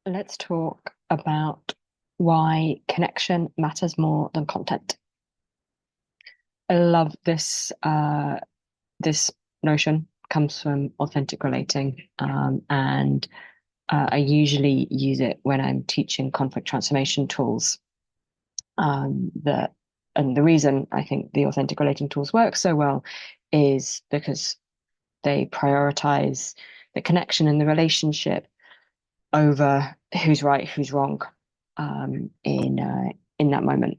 Let's talk about why connection matters more than content. I love this notion comes from authentic relating, and I usually use it when I'm teaching conflict transformation tools. That and the reason I think the authentic relating tools work so well is because they prioritize the connection and the relationship over who's right, who's wrong, in that moment.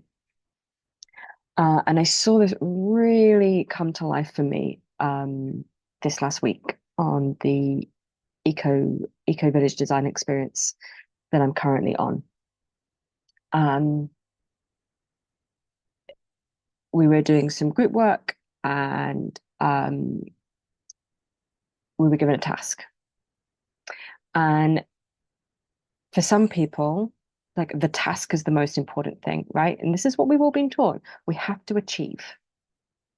And I saw this really come to life for me this last week on the eco eco village design experience that I'm currently on. Um, we were doing some group work, and we were given a task. And for some people, like the task is the most important thing, right? And this is what we've all been taught. We have to achieve.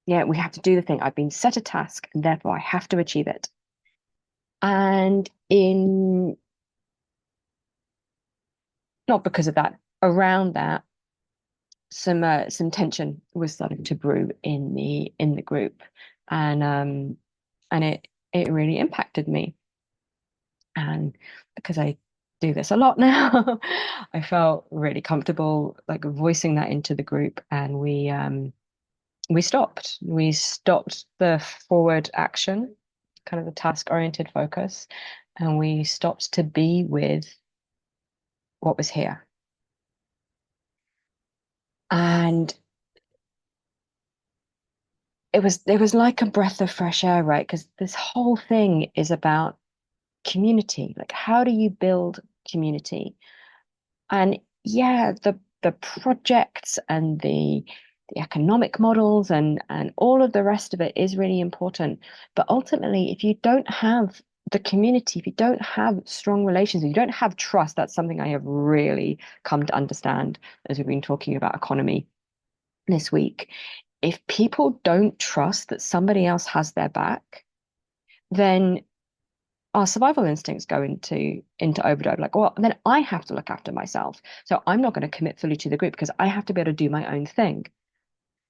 Yeah, we have to do the thing. I've been set a task, and therefore I have to achieve it. And in not because of that, around that, some tension was starting to brew in the group, and it really impacted me. And because I do this a lot now, I felt really comfortable like voicing that into the group, and we stopped. We stopped the forward action, kind of the task-oriented focus, and we stopped to be with what was here. And it was like a breath of fresh air, right? Because this whole thing is about community. Like, how do you build community? And yeah, the projects and the economic models and all of the rest of it is really important. But ultimately, if you don't have the community, if you don't have strong relations, if you don't have trust, that's something I have really come to understand as we've been talking about economy this week. If people don't trust that somebody else has their back, then our survival instincts go into overdrive. Like, well, then I have to look after myself. So I'm not going to commit fully to the group because I have to be able to do my own thing.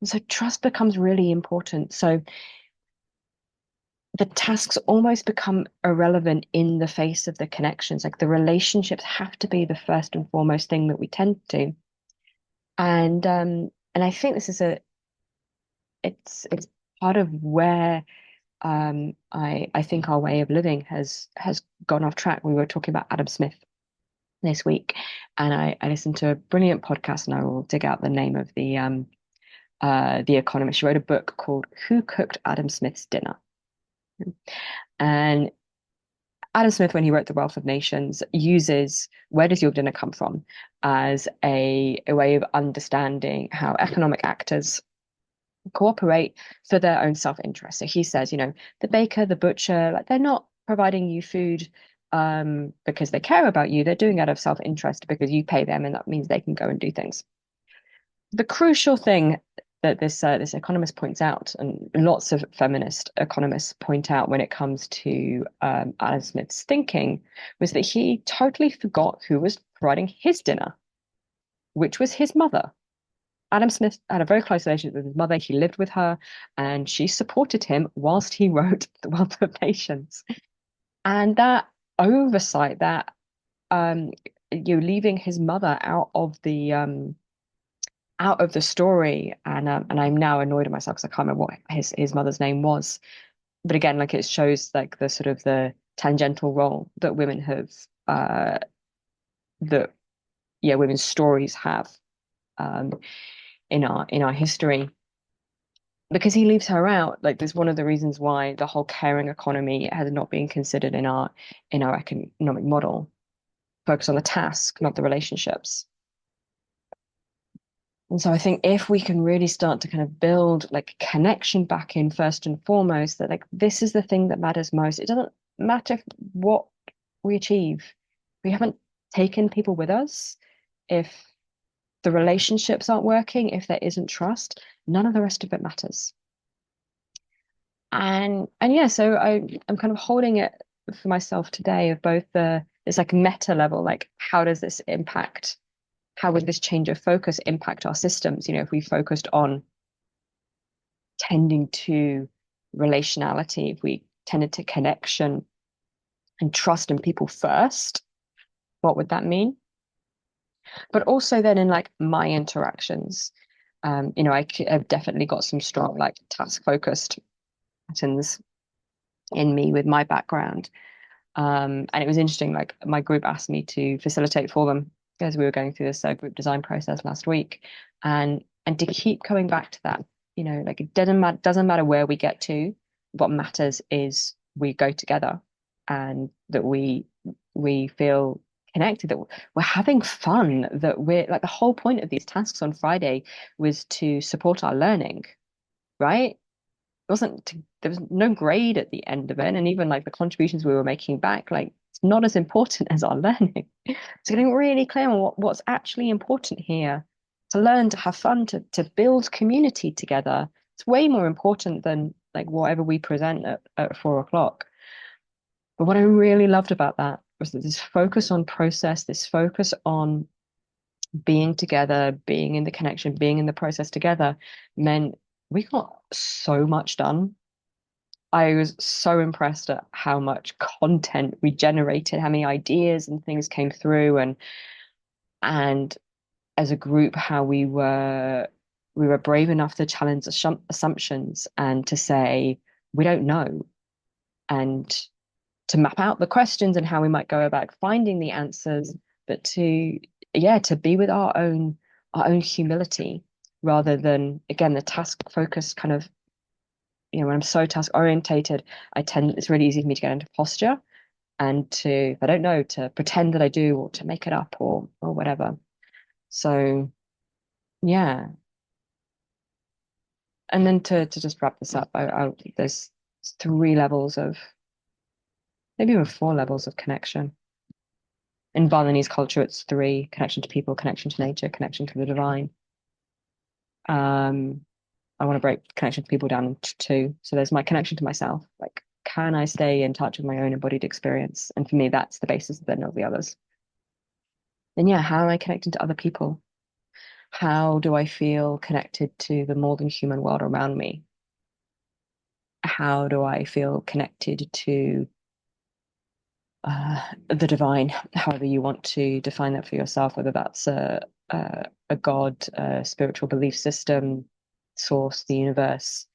And so trust becomes really important. So the tasks almost become irrelevant in the face of the connections. Like the relationships have to be the first and foremost thing that we tend to. And I think this is a it's part of where I think our way of living has gone off track. We were talking about Adam Smith this week, and I listened to a brilliant podcast, and I will dig out the name of the economist. She wrote a book called Who Cooked Adam Smith's Dinner? And Adam Smith, when he wrote The Wealth of Nations, uses where does your dinner come from as a way of understanding how economic actors cooperate for their own self-interest. So he says, the baker, the butcher, like they're not providing you food because they care about you. They're doing it out of self-interest because you pay them, and that means they can go and do things. The crucial thing that this economist points out, and lots of feminist economists point out when it comes to Adam Smith's thinking, was that he totally forgot who was providing his dinner, which was his mother. Adam Smith had a very close relationship with his mother. He lived with her, and she supported him whilst he wrote The Wealth of Nations. And that oversight, that leaving his mother out of the story, and I'm now annoyed at myself because I can't remember what his mother's name was. But again, like it shows like the sort of the tangential role that women have, that women's stories have um, in our history. Because he leaves her out, like there's one of the reasons why the whole caring economy has not been considered in our economic model. Focus on the task, not the relationships. And so I think if we can really start to kind of build like connection back in first and foremost, that like this is the thing that matters most. It doesn't matter what we achieve. We haven't taken people with us. If the relationships aren't working, if there isn't trust, none of the rest of it matters. And yeah, so I'm kind of holding it for myself today of both the this like meta level, like how does this impact, how would this change of focus impact our systems? If we focused on tending to relationality, if we tended to connection and trust in people first, what would that mean? But also then in like my interactions, I've definitely got some strong like task focused patterns in me with my background. And it was interesting, like my group asked me to facilitate for them as we were going through this group design process last week. And to keep coming back to that, like it doesn't matter where we get to. What matters is we go together and that we feel connected, that we're having fun, that we're like the whole point of these tasks on Friday was to support our learning, right? Wasn't there was no grade at the end of it, and even like the contributions we were making back, like it's not as important as our learning. So getting really clear on what's actually important here, to learn, to have fun, to build community together. It's way more important than like whatever we present at 4 o'clock. But what I really loved about that was that this focus on process, this focus on being together, being in the connection, being in the process together, meant we got so much done. I was so impressed at how much content we generated, how many ideas and things came through, and as a group, how we were brave enough to challenge assumptions and to say we don't know, and to map out the questions and how we might go about finding the answers, but to be with our own humility rather than again the task focused kind of, when I'm so task orientated, it's really easy for me to get into posture and to, if I don't know, to pretend that I do or to make it up or whatever. So yeah. And then to just wrap this up, there's 3 levels of, maybe even 4 levels of connection. In Balinese culture, it's 3: connection to people, connection to nature, connection to the divine. Um, I want to break connection to people down into 2. So there's my connection to myself. Like, can I stay in touch with my own embodied experience? And for me, that's the basis of then of the others. And yeah, how am I connecting to other people? How do I feel connected to the more than human world around me? How do I feel connected to the divine, however you want to define that for yourself, whether that's a god, a spiritual belief system, source, the universe,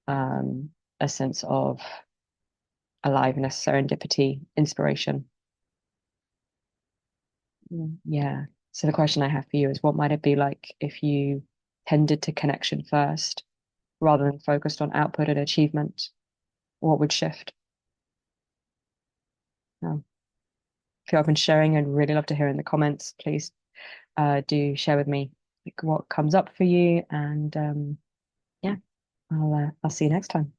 um, a sense of aliveness, serendipity, inspiration. Yeah. So the question I have for you is, what might it be like if you tended to connection first rather than focused on output and achievement? What would shift? If you're open to sharing, I'd really love to hear in the comments. Please do share with me like what comes up for you, and yeah, I'll see you next time.